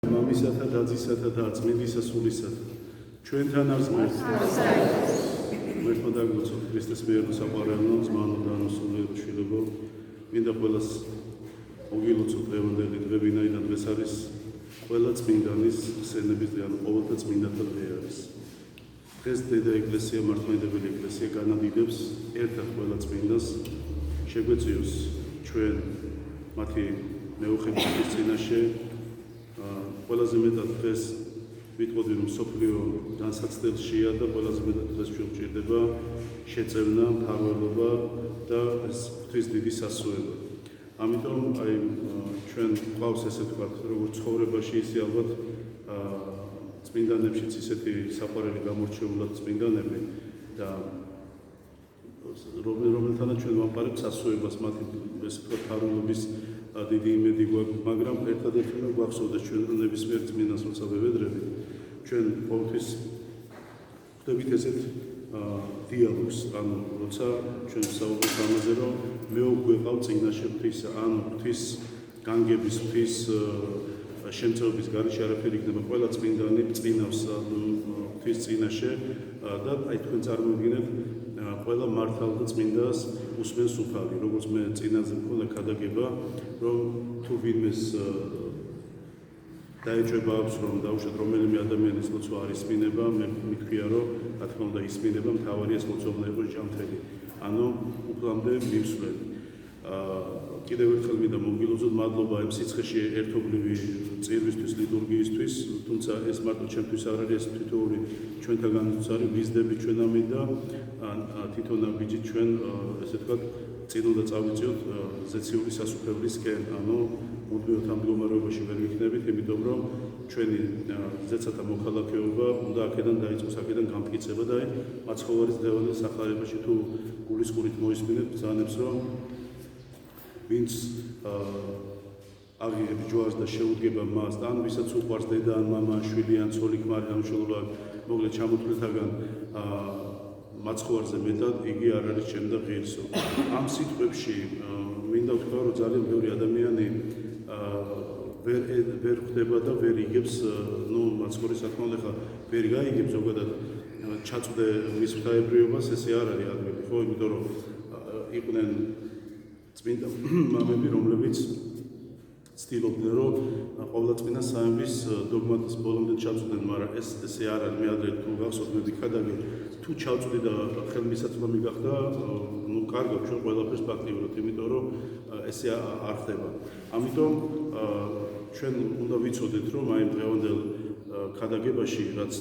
მამისათა და ძისათა და წმინდისა სულისათა ჩვენთან არის მერთო დაგლოცოთ ქრისტეს მიერ საყვარელო ზმანო და სულიერ შვილებო მინდა ყველას მოგილოცოთ დღევანდელი დღე ვინაიდან დღეს არის ყველა წმინდანის სენების დღე ან ყოველთა წმინდათა დღე არის დღეს დედა ეკლესია მართლმადიდებელი ეკლესია განადიდებს ერთად ყველა წმინდას შეგვეციოს ჩვენ მათი მეუღლეობის წინაშე ყველაზე მეტად დღეს ვიტყოდი რომ სოფლიო განსაცდელშია და ყველაზე მეტად დღეს ჩვენ გვჭირდება შეწევნა, მფარველობა და ეს ღვთის დიდი სასუება. ამიტომ აი ჩვენ გვყავს ესე ვთქვათ, როგორც ცხოვრებაში ისე ალბათ წმინდანებშიც ისეთი საყვარელი გამორჩეულად წმინდანები და რომელთანაც ჩვენ ვამყარებთ სასუებას მათი ესე ვთქვათ მფარველობის დიდი იმედი გვაქვს, მაგრამ ერთადერთი უნდა გვახსოვდეს ჩვენ რომ ნებისმიერ წმინდანს როცა ვევედრებით, ჩვენ ყოველთვის ხვდებით ესეთ დიალოგს, ანუ როცა ჩვენ ვსაუბრობთ ამაზე, რომ მე გვეყავ წინაშე ღვთისა, ანუ ღვთის განგების, ღვთის შემწეობის გარეშე არაფერი იქნება, ყველა წმინდანი წინავს ღვთის წინაშე და აი თქვენ წარმოვიდგინეთ ყველა მართალ და წმინდას უსმენს უფალი, როგორც მე წინაზე მქონდა ქადაგება, რომ თუ ვინმეს დაეჭვება აქვს, რომ დაუშვათ რომელიმე ადამიანის ლოცვა არ ისმინება, მე მითქვია, რომ რა თქმა უნდა ისმინება, მთავარია ეს ლოცვა უნდა იყოს ჯანმრთელი, ანუ უფლამდე მივსვლელი. კიდევ ერთხელ მინდა მოგილოცოთ მადლობა იმ სიცხეში ერთობლივი წირვისთვის, ლიტურგიისთვის, თუმცა ეს მარტო ჩემთვის არ არის, ეს თითოეული ჩვენთაგანაც არის, ვიზდები ჩვენ ამით და თვითონ ბიჭი ჩვენ ესე ვთქვათ წინ უნდა წავიწიოთ ზეციური სასუფევლისკენ, ანუ მუდმივად ამ მდგომარეობაში ვერ ვიქნებით, იმიტომ რომ ჩვენი ზეცათა მოქალაქეობა უნდა აქედან დაიწყოს, აქედან გამტკიცება და აი მაცხოვრის დღევანდელ სახარებაში თუ გულისყურით მოისმინეთ, ბრძანებს რომ ვინც აღიღებს ჯვარს და შეუდგება მას, ან ვისაც უყვარს დედა ან მამა, შვილი ან ცოლი, ქმარი, ამშობლად, მოკლედ ჩამოთვლითაგან მაცხოვარზე მეტად იგი არ არის ჩემ და ღირსო. ამ სიტყვებში მინდა ვთქვა, რომ ძალიან ბევრი ადამიანი ვერ ხვდება და ვერ იგებს, მაცხოვრის რა თქმა უნდა ხა ვერ გაიგებს ზოგადად ჩაწვდე მის ღვთაებრიობას, ესე არ არის ადგილი, ხო, იმიტომ რომ იყვნენ წმინდა მამები, რომლებიც ცდილობდნენ, რომ ყოვლადწმინდა სამების დოგმატის ბოლომდე ჩაწვდნენ, მაგრამ ესე არ არის, მე ადრე თუ გახსოვთ, მე ვიქადაგე, თუ ჩავწვდი და ხელმისაწვდომი გახდა, კარგად ჩვენ ყველაფერს ფაქტიურად, იმიტომ რომ ესე არ ხდება. ამიტომ ჩვენ უნდა ვიცოდეთ, რომ აი დღევანდელ ქადაგებაში, რაც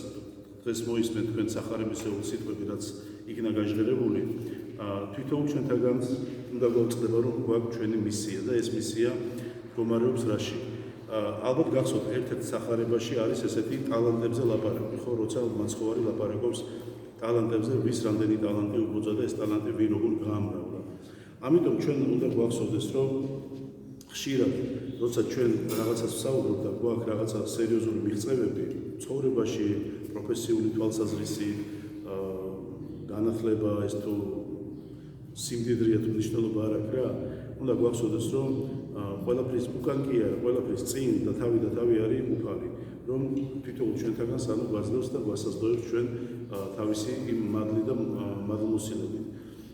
დღეს მოისმენთ თქვენ სახარებისეული სიტყვები, რაც იქნა გაჟღერებული, თვითონ ჩვენთაგან უნდა გვაუწყდება, რომ გვაქვს ჩვენი მისია და ეს მისია მდგომარეობს რაში? ალბათ გახსოვთ, ერთ-ერთ სახარებაში არის ესეთი ტალანტებზე ლაპარაკი, ხო, როცა მაცხოვარი ლაპარაკობს ტალანტებზე, ვის რამდენი ტალანტი უბოძა და ეს ტალანტი ვინ როგორ გაამრავლა. ამიტომ ჩვენ უნდა გვახსოვდეს, რომ ხშირად, როცა ჩვენ რაღაცას ვსაუბრობთ და გვაქვს რაღაცა სერიოზული მიღწევები ცხოვრებაში, პროფესიული თვალსაზრისით, განათლება, ეს თუ სიმდიდრეა თუ მნიშვნელობა არ აქვს რა, უნდა გვახსოვდეს, რომ ყველაფრის უკან კი არა, ყველაფრის წინ და თავი არის უფალი, რომ თვითონ ჩვენთაგანს ანუ გვაძლევს და გვასაზრდოებს ჩვენ თავისი იმ მადლი და მადლმოსილებით.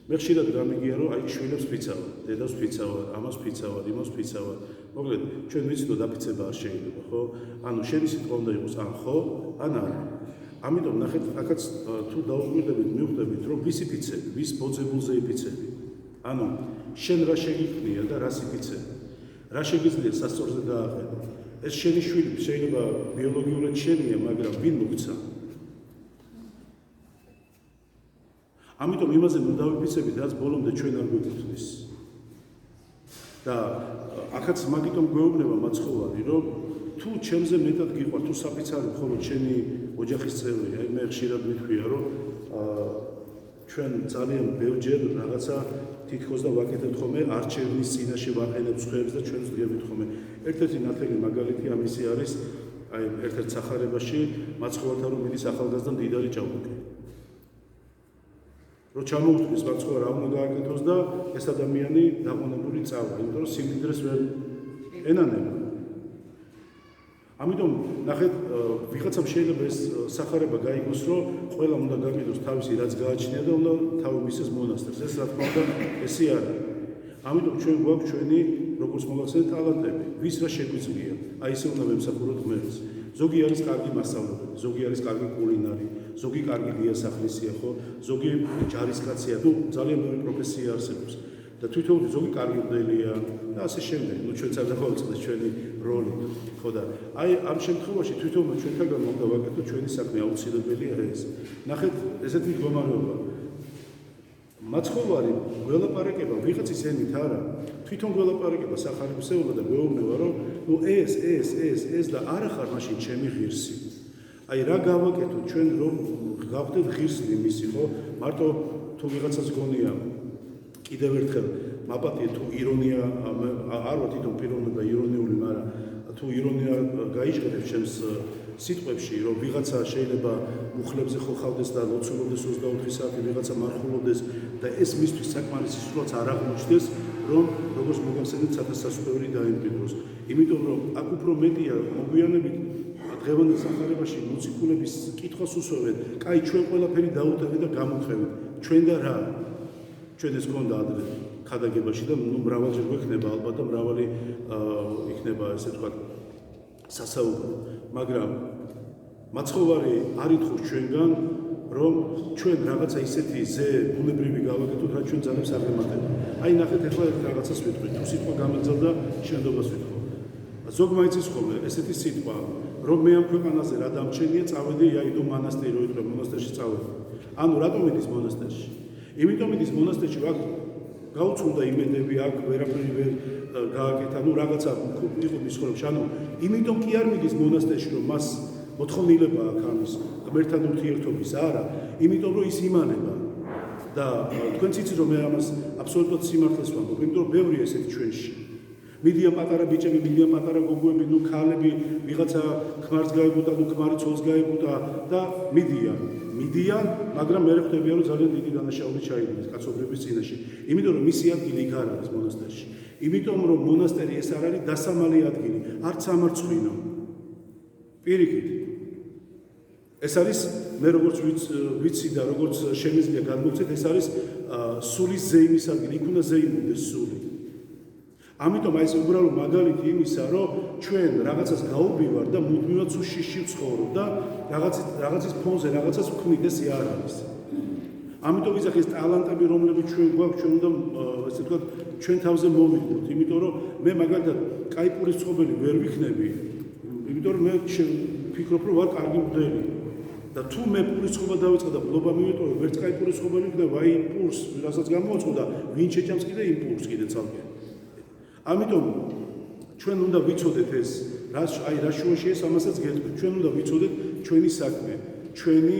მე ხშირად გამიგია, რომ აი შვილებს ვფიცავად, დედას ვფიცავად, ამას ვფიცავად, იმას ვფიცავად. მოკლედ, ჩვენ ვიცით, რომ დაფიცება არ შეიძლება, ხო? ანუ შენი სიტყვა უნდა იყოს ან ხო, ან არა. ამიტომ ნახეთ, აქაც თუ დაუკვირდებით, მივხვდებით, რომ ვის იფიცები, ვის მოძებულზე იფიცები. ანუ შენ რა შეგიქმნია და რას იფიცები. რა შეგიძლია სასწორზე გააყენო. ეს შენი შვილი შეიძლება ბიოლოგიურად შენია, მაგრამ ვინ მოგცა? ამიტომ იმაზე უნდა დავიფიცებით, რაც ბოლომდე ჩვენ არ გვეკუთვნის. და აქაც მაგიტომ გვეუბნება მაცხოვარი, რომ თუ ჩემზე მეტად გიყვარ, თუ საფიცარი მხოლოდ შენი ოჯახის წევრი, აი მე ხშირად მithქვია, რომ ჩვენ ძალიან ბევრჯერ რაღაცა თითქოს და ვაკეთებთ ხოლმე არჩევნის წინაშე ვაყენებთ სხვებს და ჩვენს დგებით ხოლმე. ერთ-ერთი ნათელი მაგალითი ამისი არის, აი ერთ-ერთ სახარებაში მაცხოვართან რომ მიდის ახალგაზრდა მდიდარი ჭაბუკი. რომ ჩამოუწყდეს მაცხოვარ რა უნდა გააკეთოს და ეს ადამიანი დაყონებული წავა, იმიტომ რომ სიმდიდრეს ვერ ენანება. ამიტომ ნახეთ, ვიღაცამ შეიძლება ეს სახარება გაიგოს, რომ ყველა უნდა გაკეთოს თავისი რაც გააჩნია და უნდა თავი მისცეს მონასტერს. ეს რა თქმა უნდა ესე არის. ამიტომ ჩვენ გვაქვს ჩვენი როგორც მოგახსენეთ ტალანტები, ვის რა შეგვიძლია. აი ესე უნდა ვემსახუროთ ღმერთს. ზოგი არის კარგი მასწავლებელი, ზოგი არის კარგი კულინარი, ზოგი კარგი დიასახლისია, ხო? ზოგი ჯარისკაცია, თუ ძალიან ბევრი პროფესია არსებობს. და თვითონ ზოგი კარგი მგელია და ასე შემდეგ. ნუ ჩვენც არ დავაწყდეს ჩვენი როლი, ხო და აი ამ შემთხვევაში თვითონ ჩვენთაგან უნდა ვაკეთოთ ჩვენი საქმე აუცილებელია ეს. ნახეთ, ესეთი მდგომარეობა. მაცხოვარი გველაპარაკება ვიღაცის ენით არა, თვითონ გველაპარაკება სახარებისეულა და გვეუბნება რომ ნუ ეს და არა ხარ მაშინ ჩემი ღირსი. აი რა გავაკეთოთ ჩვენ რომ გავხდეთ ღირსი მისი, ხო? მარტო თუ ვიღაცას გონია კიდევ ერთხელ მაპატია თუ ირონია არ ვარ თვითონ პიროვნება ირონიული, მაგრამ თუ ირონია გაიჟღერებს ჩემს სიტყვებში, რომ ვიღაცა შეიძლება მუხლებზე ხოხავდეს და ლოცულობდეს 24 საათი, ვიღაცა მარხულობდეს და ეს მისთვის საკმარისი სულაც არ აღმოჩნდეს, რომ როგორც მოგახსენეთ სათასასწორი დაიმკვიდროს. იმიტომ რომ აქ უფრო მეტია მოგვიანებით დღევანდელ სახარებაში მუსიკულების კითხვას უსვევენ, კაი ჩვენ ყველაფერი დაუტოვეთ და გამოვხევით. ჩვენ და რა? ჩვენ ეს გქონდა ადრე ქადაგებაში და ნუ მრავალჯერ გვექნება ალბათ და მრავალი იქნება ესე თქვა სასაუბრო, მაგრამ მაცხოვარი არ ითხოვს ჩვენგან რომ ჩვენ რაღაცა ისეთი ზე ბუნებრივი გავაკეთოთ, რაც ჩვენ ძალებს არ გემართება. აი ნახეთ ახლა ერთ რაღაცას ვიტყვით, თუ სიტყვა გამეძალდა შენდობას ვიტყვა. ზოგ მაინც ის ხოლმე ესეთი სიტყვა, რომ მე ამ ქვეყანაზე რა დამჩენია, წავედი იაიდო მონასტერი, რო იტყვი მონასტერში წავედი. ანუ რატომ იდის მონასტერში? იმიტომ იდის მონასტერში, აქ გაუწუნდა იმედები, აქ ვერაფერი ვერ გააკეთა, ნუ რაღაცა იყო მის ცხოვრებაში. ანუ იმიტომ კი არ მიდის მონასტერში, რომ მას მოთხოვნილება აქვს ამის ღმერთთან ურთიერთობის, არა, იმიტომ რომ ის იმანება. და თქვენც იცით რომ მე ამას აბსოლუტურად სიმართლეს ვამბობ, იმიტომ რომ ბევრია ესეთი ჩვენში. მიდიან პატარა ბიჭები, მიდიან პატარა გოგოები, ნუ ქალები, ვიღაცა ქმარს გაებუტა, ნუ ქმარი ცოლს გაებუტა და მიდიან, მაგრამ მე ხვდებიან რომ ძალიან დიდი დანაშაული ჩაიგდეს კაცობრიობის წინაშე. იმიტომ რომ მისი ადგილი იქ არ არის მონასტერში. იმიტომ რომ მონასტერი ეს არ არის დასამალი ადგილი, არც სამარცხვინო. პირიქით. ეს არის მე როგორც ვიცი და როგორც შემიძლია გადმოგცეთ, ეს არის სულის ზეიმის ადგილი, იქ უნდა ზეიმობდეს სული. ამიტომ აი ეს უბრალო მაგალითი იმისა, რომ ჩვენ რაღაცას გაუბივარ და მუდმივად სუშიში ვცხოვრობ და რაღაცის ფონზე რაღაცას ვქმნით, ეს არ არის. ამიტომ ვიზახ ეს ტალანტები, რომლებიც ჩვენ გვაქვს, ჩვენ უნდა ესე ვთქვათ, ჩვენ თავზე მოვიდგოთ, იმიტომ რომ მე მაგალითად კაი პურის წყობელი ვერ ვიქნები, იმიტომ რომ მე ვფიქრობ, რომ ვარ კარგი მღვდელი. და თუ მე პურის წყობა დავიწყე და ბლობა მივეტოვე, ვერც კაი პურის წყობა მივიქნა, ვაი პურს, რასაც გამოაწყო და ვინ შეჭამს კიდე იმ პურს კიდე ცალკე. ამიტომ ჩვენ უნდა ვიცოდეთ ეს, აი რა შუაში ეს ამასაც გეტყვით. ჩვენ უნდა ვიცოდეთ ჩვენი საქმე, ჩვენი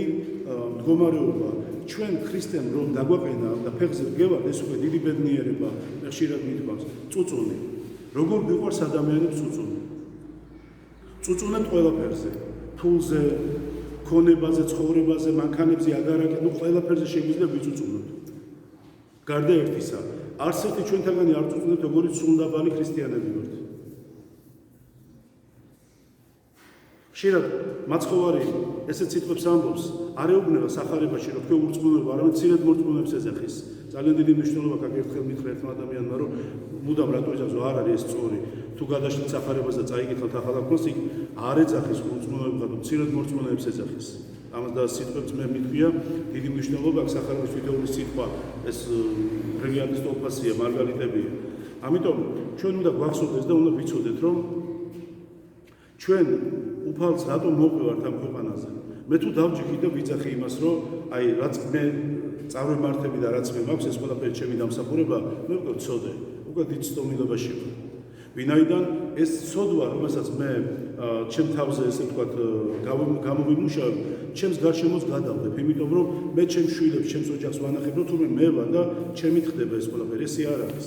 მდგომარეობა, ჩვენ ქრისტემ რომ დაგვაყენა და ფეხზე ვგევართ, ეს უკვე დიდი ბედნიერება, ხშირად მithქვამს, წუწუნი. როგორ გიყვარს ადამიანებს წუწუნი? წუწუნებთ ყველაფერზე, ფულზე, ქონებაზე, ცხოვრებაზე, მანქანებზე, აგარაკე, ნუ ყველაფერზე შეგვიძლია ვიწუწუნოთ. გარდა ერთისა, არც ერთი ჩვენთაგანი არ წუწუნებთ, როგორიც სულდაბალი ქრისტიანები ვართ. ხშირად მაცხოვარი ესეთ სიტყვებს ამბობს, არ ეუბნება სახარებაში, რომ თქვენ ურწმუნოება, არამედ მცირედ მორწმუნეებს ეძახის. ძალიან დიდი მნიშვნელობა გაქვს ერთხელ მითხრა ერთმა ადამიანმა, რომ მუდამ რატო ეძახო, არ არის ეს სწორი. თუ გადაშლით სახარებას და წაიგეთ ახალ აფროს, იქ არ ეძახის ურწმუნოება, თუ მცირედ მორწმუნეებს ეძახის. ამას და სიტყვებს მე მithქვია, დიდი მნიშვნელობა აქვს სახარების ვიდეოების სიტყვა, ეს ბრილიანტის ტოლფასია, მარგალიტებია. ამიტომ ჩვენ უნდა გვახსოვდეს და უნდა ვიცოდეთ, რომ ჩვენ უფალს რატომ მოვყევართ ამ ქვეყანაზე. მე თუ დავჯიქით და ვიძახი იმას, რომ აი რაც მე წარვემართები და რაც მე მაქვს, ეს ყველაფერი ჩემი დამსახურება, მე უკვე ვცოდე, უკვე დიდ ცდომილებაში ვარ. ვინაიდან ეს ცოდვა, რომელსაც მე ჩემ თავზე ესე ვთქვათ გამოვიმუშავებ, ჩემს გარშემოც გადავდებ, იმიტომ რომ მე ჩემს შვილებს, ჩემს ოჯახს ვანახებ, რომ თურმე მე ვარ და ჩემით ხდება ეს ყველაფერი, ესე არ არის.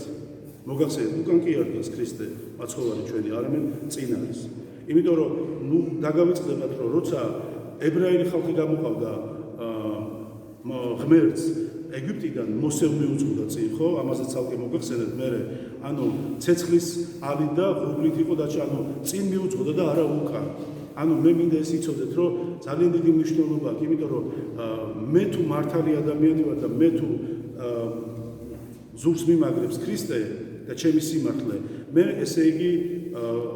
მოგახსენეთ, უკან კი არ დგას ქრისტე, მაცხოვარი ჩვენი, არამედ წინ არის. იმიტომ რომ ნუ დაგავიწყდებათ, რომ როცა ებრაელი ხალხი გამოყავდა ღმერთს ეგვიპტიდან მოსევ მიუძღოდა წინ, ხო? ამაზე ცალკე მოგახსენეთ მე, ანუ ცეცხლის ალი და ღრუბლით იყო დაჭა, ანუ წინ მიუძღოდა და არა უკან. ანუ მე მინდა ეს იცოდეთ, რომ ძალიან დიდი მნიშვნელობა აქვს, იმიტომ რომ მე თუ მართალი ადამიანი ვარ და მე თუ ზურგს მიმაგრებს ქრისტე და ჩემი სიმართლე, მე ესე იგი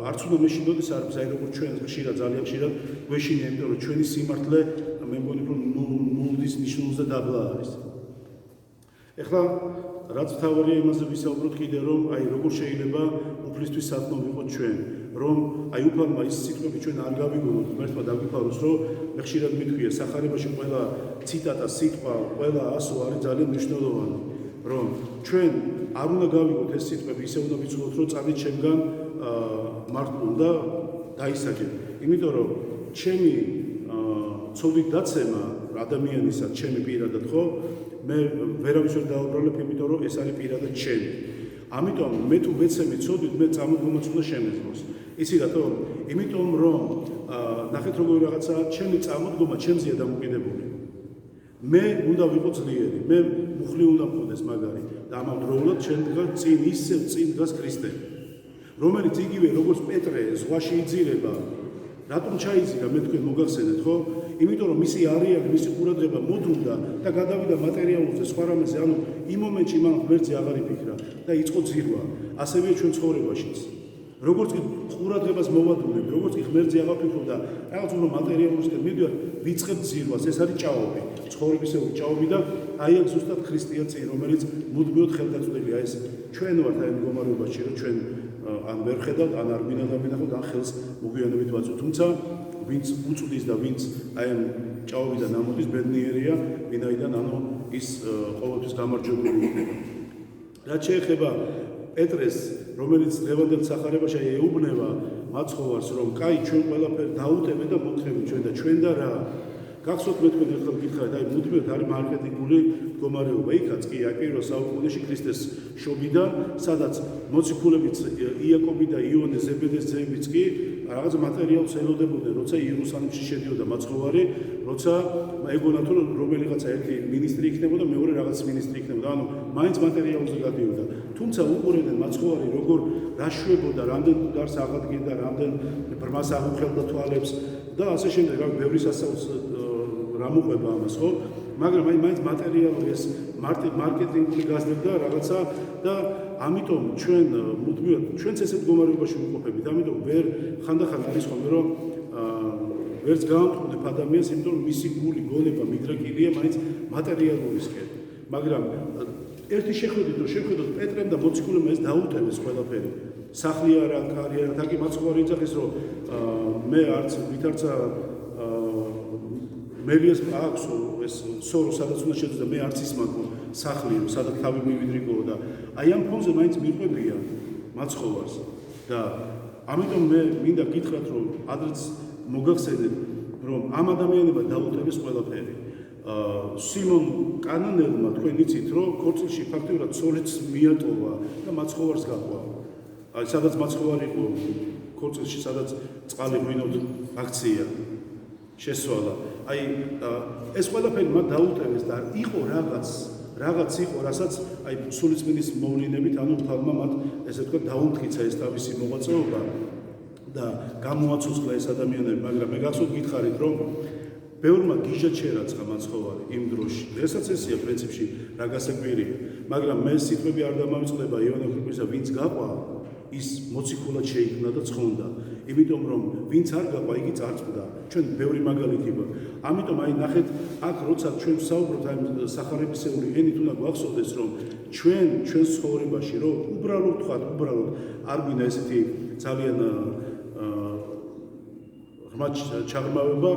არც უნდა მეშინდოდეს არც აი როგორც ჩვენ ხშირად ძალიან ხშირად გვეშინია, იმიტომ რომ ჩვენი სიმართლე მე მგონი რომ ნულის ნიშნულზე დაბლა არის. ეხლა რაც თავარია იმაზე ვისაუბროთ კიდე რომ აი როგორ შეიძლება უფლისთვის სათნო ვიყოთ ჩვენ, რომ აი უფალმა ის სიტყვები ჩვენ არ გავიგონოთ, მერთმა დაგვიფაროს, რომ მე ხშირად მithქვია სახარებაში ყველა ციტატა, სიტყვა, ყველა ასო არის ძალიან მნიშვნელოვანი, რომ ჩვენ არ უნდა გავიგოთ ეს სიტყვები, ისე უნდა ვიცოდოთ, რომ წავით ჩემგან მართლ და დაისაჯეთ. იმიტომ რომ ჩემი ცოდვით დაცემა ადამიანისა, ჩემი პირადად ხო, მე ვერავის ვერ დაუბრალებ, იმიტომ რომ ეს არის პირადად ჩემი. ამიტომ მე თუ ვეცემი ცოდვით, მე წამოდგომაც უნდა შემეძლოს. იცი რატო? იმიტომ რომ ნახეთ როგორი რაღაცაა, ჩემი წამოდგომა ჩემზეა დამოკიდებული. მე უნდა ვიყო ძლიერი, მე მუხლი უნდა მქონდეს მაგარი და ამავდროულად ჩვენ წინ ისევ წინ დგას ქრისტე, რომელიც იგივე როგორც პეტრე ზღვაში იძირება. რატომ ჩაიძირა მე თქვენ მოგახსენეთ, ხო? იმიტომ რომ მისი არეალი, მისი ყურადღება მოდრუნდა და გადავიდა მატერიალურზე, სხვა რამეზე, ანუ იმ მომენტში მან ღმერთზე აღარ იფიქრა და იწყო ძირვა. ასევეა ჩვენ ცხოვრებაშიც. როგორც კი ყურადღებას მოვადუნებთ, როგორც კი ღმერთზე აღარ ვფიქრობ და რაღაც უფრო მატერიალურისკენ მივიდივარ, ვიწყებ ძირვას, ეს არის ჭაობი, ცხოვრებისეული ჭაობი და აი აქ ზუსტად ქრისტიან წინ, რომელიც მუდმივად ხელდაწვდებია, ეს ჩვენ ვართ აი მდგომარეობაში, რომ ჩვენ ან ვერ ხედავთ, ან არ გვინდა დავინახოთ, ან ხელს მოგვიანებით ვაწვდით. თუმცა ვინც უწვდის და ვინც აი ამ ჭაობიდან ამოდის, ბედნიერია, ვინაიდან ანუ ის ყოველთვის გამარჯვებული იქნება. რაც შეეხება პეტრეს, რომელიც დღევანდელ სახარებაში ეუბნება მაცხოვარს, რომ კაი ჩვენ ყველაფერი დაუტებეთ და მოხდებით ჩვენ და ჩვენ და რა. გახსოვთ მე თქვენ ერთხელ გითხარით, აი მუდმივად არის მარკეტინგული მდგომარეობა. იქაც კი აი პირველ საუკუნეში ქრისტეს შობიდან, სადაც მოციქულებიც იაკობი და იონე ზებედეს ძეებიც კი რაღაც მატერიალს ელოდებოდნენ, როცა იერუსალიმში შედიოდა მაცხოვარი, როცა ეგონათ რომ რომელიღაცა ერთი მინისტრი იქნებოდა, მეორე რაღაც მინისტრი იქნებოდა, ანუ მაინც მატერიალზე გადიოდა. თუმცა უყურებდნენ მაცხოვარი როგორ რაშვებოდა, რამდენ დარს აღადგენდა, რამდენ ბრმას აღუხელდა თვალებს და ასე შემდეგ, რა ბევრი სასაუს რამოყვება ამას, ხო? მაგრამ აი მაინც მატერიალური ეს მარკეტინგული გაზრდა რაღაცა და ამიტომ ჩვენ მუდმივად ჩვენც ესე მდგომარეობაში ვიმყოფებით. ამიტომ ვერ ხანდახან არის ხოლმე რომ ვერც გავამტყუნებ ადამიანს, იმიტომ რომ მისი გული, გონება, მიდრეკილია მაინც მატერიალურისკენ. მაგრამ ერთი შეხედვით რომ შევხედოთ პეტრემ და მოციქულებმა ეს დაუტევეს ყველაფერი. სახლი არა, კარი არა, თაკი მაცხოვარი იძახის რომ მე არც ვითარცა მელიას აქვს ეს სორო სადაც უნდა შეძლო მე არც ის მაქვს სახლი სადაც თავი მივიდრიგო და აი ამ ფონზე მაინც მიყვებია მაცხოვარს და ამიტომ მე მინდა გითხრათ რომ ადრეც მოგახსენეთ რომ ამ ადამიანებმა დაუტევეს ყველაფერი სიმონ კანანელმა თქვენ იცით რომ კორწილში ფაქტიურად სოლიც მიატოვა და მაცხოვარს გაყვა აი სადაც მაცხოვარი იყო კორწილში სადაც წყალი ღვინოთ აქცია შესვლა აი ეს ყველაფერი მათ დაუტევეს და იყო რაღაც იყო რასაც აი სულიწმინდის მოვლენებით ანუ თალმა მათ ესე ვთქვა დაუმტკიცა ეს თავისი მოღვაწეობა და გამოაცოცხლა ეს ადამიანები მაგრამ მე გახსოვთ გითხარით რომ ბევრმა გიჟა ჩერაცხა მაცხოვარი იმ დროში ესაც ესია პრინციპში რა გასაკვირია მაგრამ მე სიტყვები არ დამავიწყდება იონა ქრისტოსა ვინც გაყვა ის მოციქულად შეიქმნა და ცხონდა იმიტომ რომ ვინც არ გაყვა იგი წარწვდა ჩვენ ბევრი მაგალითი გვაქვს ამიტომ აი ნახეთ აქ როცა ჩვენ ვსაუბრობთ აი სახარებისეული ენით უნდა გვახსოვდეს რომ ჩვენ ცხოვრებაში რომ უბრალოდ არ გვინდა ესეთი ძალიან ღრმა ჩაღრმავება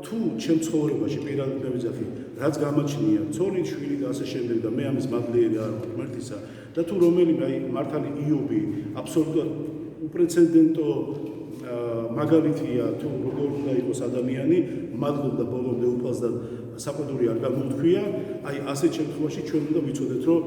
თუ ჩემ ცხოვრებაში პირადად მევიძახი რაც გამოჩნია ცოლი შვილი და ასე შემდეგ და მე ამის მადლიერი არ ვარ ღმერთისა და თუ რომელიმე აი მართალი იობი აბსოლუტურად უპრეცედენტო მაგალითია თუ როგორ უნდა იყოს ადამიანი მადლობდა ბოლომდე უფალს და საყვედური არ გამოთქვია აი ასეთ შემთხვევაში ჩვენ უნდა ვიცოდეთ რომ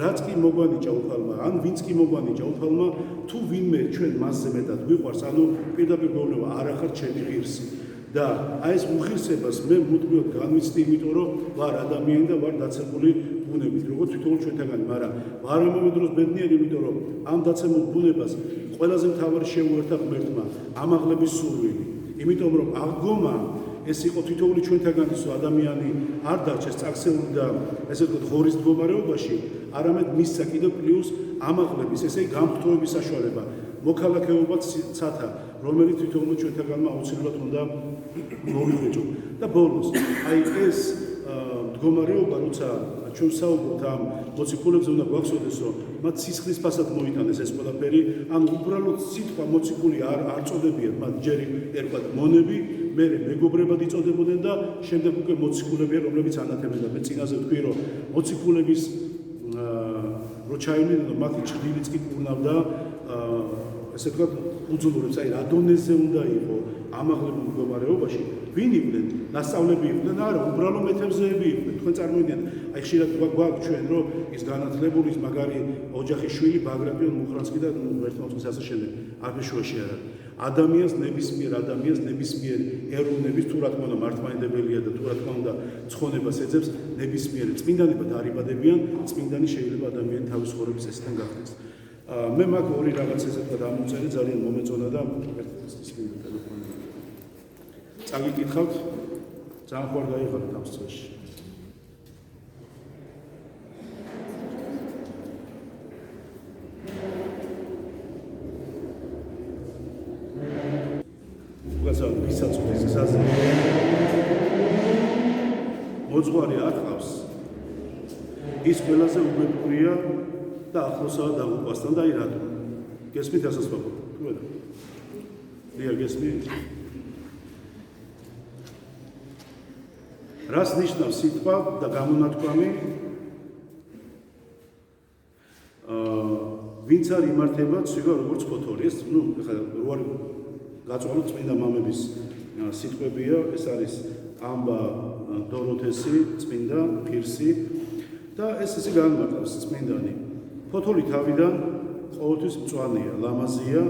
რაც კი მოგვანიჭა უფალმა ან ვინც კი მოგვანიჭა უფალმა თუ ვინმე ჩვენ მასზე მეტად ვიყვარს ანუ პირდაპირ გეუბნება არ ახარ ჩემი ღირსი და აი ეს უღირსებას მე მუდმივად განვიცდი იმიტომ რომ ვარ ადამიანი და ვარ დაცებული ბუნებით, როგორც თითოეულ ჩვენთაგანი, მაგრამ არამომე დროს ბედნიერი, იმიტომ რომ ამ დაცემულ ბუნებას ყველაზე მთავარი შეუერთა ღმერთმა ამაღლების სურვილი. იმიტომ რომ აღდგომა ეს იყო თითოეული ჩვენთაგანისო ადამიანი არ დარჩეს წაქცეული და ესე ვთქვათ ღორის მდგომარეობაში, არამედ მისცა კიდევ პლუს ამაღლების, ესე იგი გამხდომების საშუალება, მოქალაქეობაც ცათა, რომელიც თითოეული ჩვენთაგანმა აუცილებლად უნდა მოვიღვიჭო. და ბოლოს, აი ეს მდგომარეობა, როცა ჩვენ საუბრობთ ამ მოციქულებზე, უნდა გვახსოვდეს, რომ მათ სისხლის ფასად მოიტანეს ეს ყველაფერი, ანუ უბრალოდ სიტყვა მოციქული არ წოდებიათ, მათ ჯერ ერქვათ მონები, მერე მეგობრებად იწოდებოდნენ და შემდეგ უკვე მოციქულებია, რომლებიც ანათებდნენ და მე წინაზე ვთქვი, რომ მოციქულების რო ჩაივლიდნენ, მათი ჭრილიც კი კურნავდა ესე ვთქვათ უძულურებს, აი რა დონეზე უნდა იყო ამაღლებულ მდგომარეობაში, ვინ იყვნენ? ნასწავლები იყვნენ? არა, უბრალო მეთევზეები იყვნენ. თქვენ წარმოიდგინეთ, აი ხშირად გვაქვს ჩვენ, რომ ის განათლებული, ის მაგარი ოჯახის შვილი, ბაგრატიონ მუხრანსკი და ვერტმანსკის ასე შემდეგ, არაფერშუაში არ არის. ადამიანს ნებისმიერ ეროვნების თუ რა თქმა უნდა მართლმადიდებელია და თუ რა თქმა უნდა ცხონებას ეძებს, ნებისმიერ წმინდანებად არიბადებიან, წმინდანი შეიძლება ადამიანი თავის ცხოვრების წესიდან გახდეს. მე მაგ ორი რაღაც ესე თქვა დამოვწერე, ძალიან მომეწონა და ერთის ტელეფონი. წაგიკითხავთ, ძალიან ხوار გაიღალეთ ამ წელში. ვისაც გასაზე მოძღვარი არ ყავს, ის ყველაზე უგებურია და ახლოსაა დაღუპვასთან და აი რატომ? გესმით ასასვაფო? თუ არა? დიახ, გესმით? რას ნიშნავს სიტყვა და გამონათქვამი? ვინც არ იმართება ცვივა როგორც ფოთოლი, ეს ეხლა რო არ გაწვალოთ წმინდა მამების სიტყვებია, ეს არის ამბა დოროთესი, წმინდა ფირსი და ეს ისე განმარტავს წმინდანი. ფოთოლი თავიდან ყოველთვის მწვანეა, ლამაზია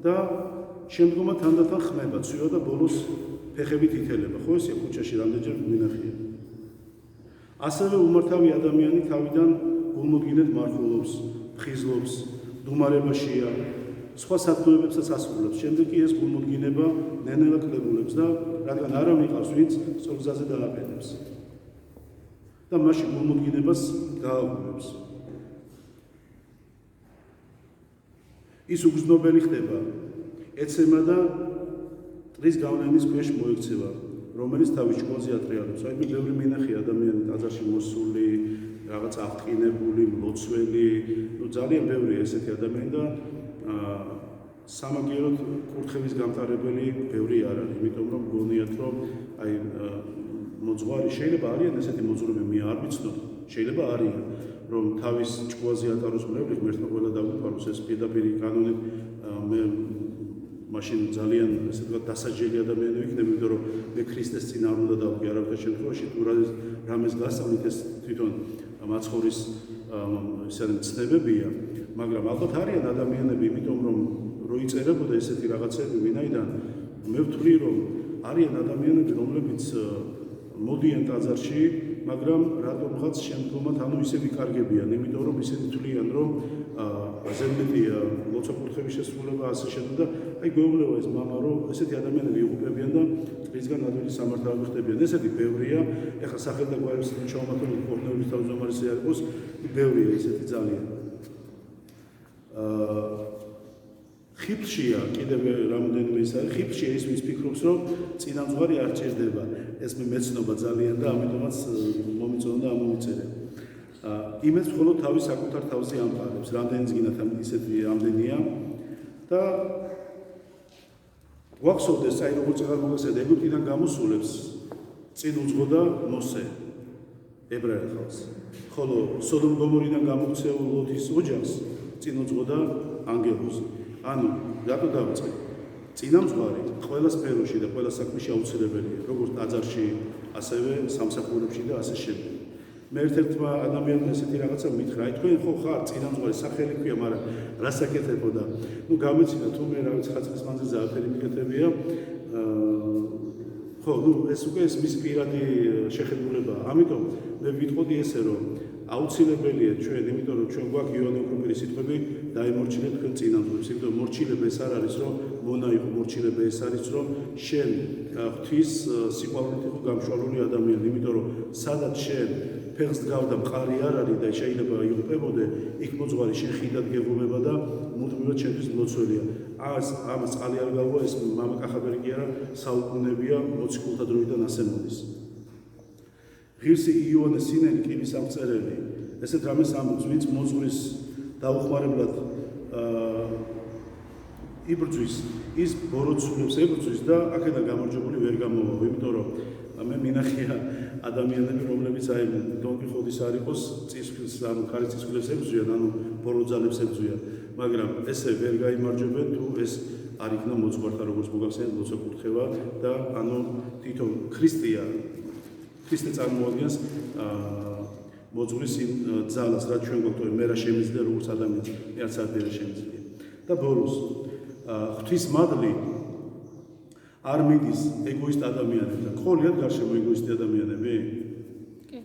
და შემდგომად თანდათან ხმება, ცვივა და ბოლოს ფეხებით ითელება. ხო ესე ქუჩაში რამდენჯერ გვინახია. ასევე უმართავი ადამიანი თავიდან გულმოდგინედ მარხულობს, ფხიზლობს, დუმარებაშია, სხვა სათნოებებსაც ასრულებს. შემდეგ კი ეს გულმოდგინება ნენელა კლებულებს და რადგან არ ამიყავს ვინც სწორ გზაზე დააყენებს. და მაშინ გულმოდგინებას გააღვივებს. ის უგრძნობელი ხდება, ეცემა და ტრის გავლენის ქვეშ მოექცევა, რომელიც თავის ჭკუაზე ატრიალებს. აი მე ბევრი მინახია ადამიანი ტაძარში მოსული, რაღაც აღტკინებული, მლოცველი, ძალიან ბევრი ესეთი ადამიანი და სამაგიეროდ კურთხევის გამტარებელი ბევრი არ არის, იმიტომ რომ გონიათ რომ აი მოძღვარი შეიძლება არიან ესეთი მოძღვრები, მე არ ვიცნობ, შეიძლება არიან, რომ თავის ჭკუაზე ატაროს მრევლი, ღმერთმა ყველა დაგვიფაროს ეს პირდაპირ კანონით, მე მაშინ ძალიან ესე ვთქვათ დასაჯელი ადამიანი ვიქნები, იმიტომ რომ მე ქრისტეს წინ არ უნდა დავყვი არავითარ შემთხვევაში, თუ რამეს გასწავლით ეს თვითონ მაცხოვრის ისეთი ცნებებია, მაგრამ ალბათ არიან ადამიანები, იმიტომ რომ რო იწერებოდა ესეთი რაღაცები ვინაიდან მე ვთვლი რომ არიან ადამიანები, რომლებიც მოდიან ტაძარში, მაგრამ რატომღაც შემდგომად ანუ ისე ვიკარგებიან, იმიტომ რომ ისინი თვლიან რომ ზედმეტი ლოცვა-კურთხევის შესრულება ასე შემდეგ და აი გვეუბნება ეს მამა რომ ესეთი ადამიანები იღუპებიან და წლისგან ადვილი სამართალები ხდებიან. ესეთი ბევრია, ეხლა სახელ და გვარებს ჩავმართოთ კორნელის თავმჯდომარესი არ იყოს, ბევრია ესეთი ძალიან. ხიფშია კიდევ რამდენიმე ის არის, ხიფშია ის ვინც ფიქრობს რომ წინამძღვარი არ ჭირდება. ეს მე მეცნობა ძალიან და ამიტომაც მომიწონა და ამომიწერე. იმედს მხოლოდ თავის საკუთარ თავზე ამყარებს, რამდენიც გინდათ ისეთი ამდენია და გვახსოვდეს აი როგორც წარმოგესწრეთ ეგვიპტიდან გამოსულებს წინ უძღოდა მოსე ებრაელ ხალხს, ხოლო სოდომ გომორიდან გამოქცეულ ლოთის ოჯახს წინ უძღოდა ანგელოზი. ანუ რატო დავიწყე? წინამძღვარი ყველა სფეროში და ყველა საქმეში აუცილებელია, როგორც ტაძარში, ასევე სამსახურებში და ასე შემდეგ. მე ერთ-ერთმა ადამიანმა ესეთი რაღაცა მითხრა, აი თქვენ ხო ხარ წინამძღვარი, სახელი ქვია, მაგრამ რა საკეთებო და ნუ გამეცინა თუ მე რა ვიცი ხაწყის მანძილზე არაფერი მიკეთებია. ხო, ნუ ეს უკვე ეს მის პირადი შეხედულებაა. ამიტომ მე ვიტყოდი ესე რომ აუცილებელია ჩვენ, იმიტომ რომ ჩვენ გვაქვს იოანე უგრუპირის სიტყვები დაიმორჩილეთ თქვენ წინამძღვრებს. იმიტომ მორჩილება ეს არ არის რომ მონა იყო, მორჩილება ეს არის რომ შენ ღვთის სიყვარულით იყო გამშვალული ადამიანი, იმიტომ რომ სადაც შენ ფეხს დგავ და მყარი არ არის და შეიძლება იღუპებოდე, იქ მოძღვარი შენ ხიდად გეღუპება და მუდმივად შენთვის მლოცველია. ამას წყალი არ გაუვა, ეს მამა კახაბერი კი არა, საუკუნეებია მოციქულთა დროიდან ასე მოდის. ღირსი იოანე სინელი კიბის აღწერელი ესეთ რამეს ამბობს, ვინც მოძღვრის დაუხმარებლად იბრძვის, ის ბოროტსულებს ებრძვის და აქედან გამარჯვებული ვერ გამოვა, იმიტომ რომ მე მინახია ადამიანები, რომლებიც აი დონ კიხოტის არ იყოს წისქვილს, ანუ ქარის წისქვილებს ებრძვიან, ანუ ბოროტძალებს ებრძვიან, მაგრამ ესე ვერ გაიმარჯვებენ თუ ეს არ იქნა მოძღვართა როგორც მოგახსენეთ მოცეკურთხევა და ანუ თვითონ ქრისტე წარმოადგენს მოძღვრის იმ ძალას, რაც ჩვენ გვაქვს, მე რა შემიძლია როგორც ადამიანს, მე არც არ შემიძლია. და ბოლოს ღვთის მადლი არ მიდის ეგოისტ ადამიანებთან. ხოლიათ გარშემო ეგოისტი ადამიანები? კი.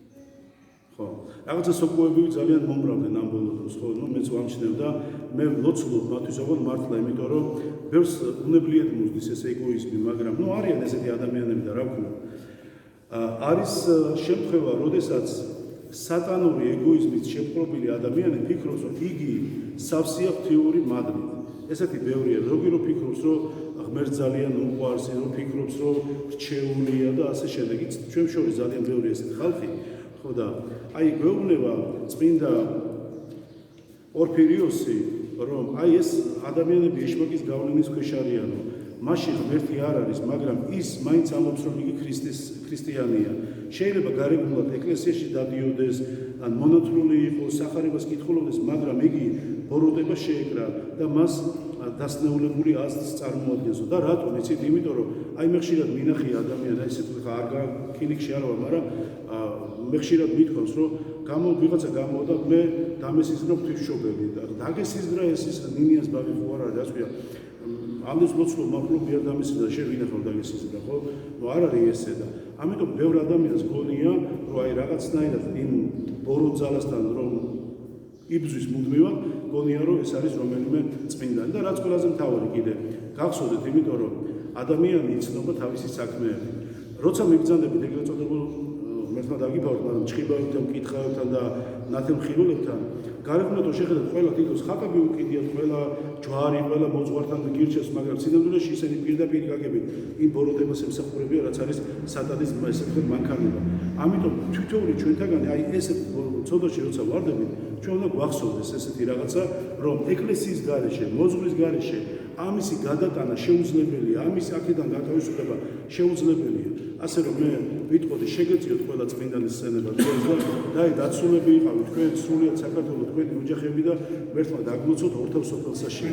ხო. რაღაცა სოკოები ძალიან მომბრავდნენ ამ ბოლო დროს, ხო, მეც ვამჩნევ და მე ლოცულობ მათთვის ოღონდ მართლა, იმიტომ რომ ბევრს უნებლიეთ მოსდის ეს ეგოიზმი, მაგრამ არიან ესეთი ადამიანები და რა ვქნა. არის შემთხვევა, როდესაც სატანური ეგოიზმით შეპყრობილი ადამიანი ფიქრობს, რომ იგი სავსეა ღვთიური მადლით. ესეთი ბევრია, ზოგი რომ ფიქრობს, რომ ღმერთს ძალიან უყვარს, რომ ფიქრობს, რომ რჩეულია და ასე შემდეგ. ჩვენ შორის ძალიან ბევრია ესეთი ხალხი, ხო და აი გვეუბნება წმინდა პორფირიოსი, რომ აი ეს ადამიანები ეშმაკის გავლენის ქვეშ არიანო. მაშინ ღმერთი არ არის, მაგრამ ის მაინც ამბობს, რომ იგი ქრისტიანია. შეიძლება გარეგნულად ეკლესიაში დადიოდეს, ან მონათლული იყოს, სახარებას კითხულობდეს, მაგრამ იგი ბოროტება შეეკრა და მას დასნეულებული აზრს წარმოადგენს. და რატომ? იცით, იმიტომ რომ აი მე ხშირად მინახია ადამიანი, აი ესეთ ხა არ კლინიკში არ ვარ, მაგრამ მე ხშირად მithქვავს, რომ ვიღაცა გამოვა და მე დამესიზღრა ღვთისმშობელი და დაგესიზღრა ეს ის ნინიას ბავი ხო არ არის, რა ვთქვია. ამის ლოცულობ მაფლობი არ დამესიზღრა, შენ ვინახავ დაგესიზღრა, ხო? არ არის ესე და ამიტომ ბევრ ადამიანს გონია, რომ აი რაღაცნაირად იმ ბოროტძალასთან რომ იბრძვის მუდმივად, გონია რომ ეს არის რომელიმე წმინდანი და რაც ყველაზე მთავარი კიდე გახსოვდეთ, იმიტომ რომ ადამიანი იცნობა თავისი საქმეები. როცა მიბრძანდებით ეგრეთ წოდებულ მართლა დაგიფავთ, მაგრამ ჭხიბავებთან, მკითხავებთან და ნათელმხილველებთან, გარეგნულად შეხედათ ყველა თითქოს ხატები უკიდიათ, ყველა ჯვარი, ყველა მოძღვართან გირჩევს, მაგრამ სინამდვილეში ისინი პირდაპირ გაგებით იმ ბოროტებას ემსახურებიან, რაც არის სატანის ესეთი მანქანება. ამიტომ თითოეული ჩვენთაგანი აი ესეთ ცოდაში როცა ვარდებით, ჩვენ უნდა გვახსოვდეს ესეთი რაღაცა, რომ ეკლესიის გარეშე, მოძღვრის გარეშე ამისი გადატანა შეუძლებელია, ამის აქედან გათავისუფლება შეუძლებელია. ასე რომ მე ვიტყოდი, შეგეწიოთ ყველა წმინდანის სცენება თქვენს და აი დაცულები იყავით თქვენ სრულიად საქართველოს თქვენი ოჯახები და მერთმა დაგლოცოთ ორთავ სოფელსაში.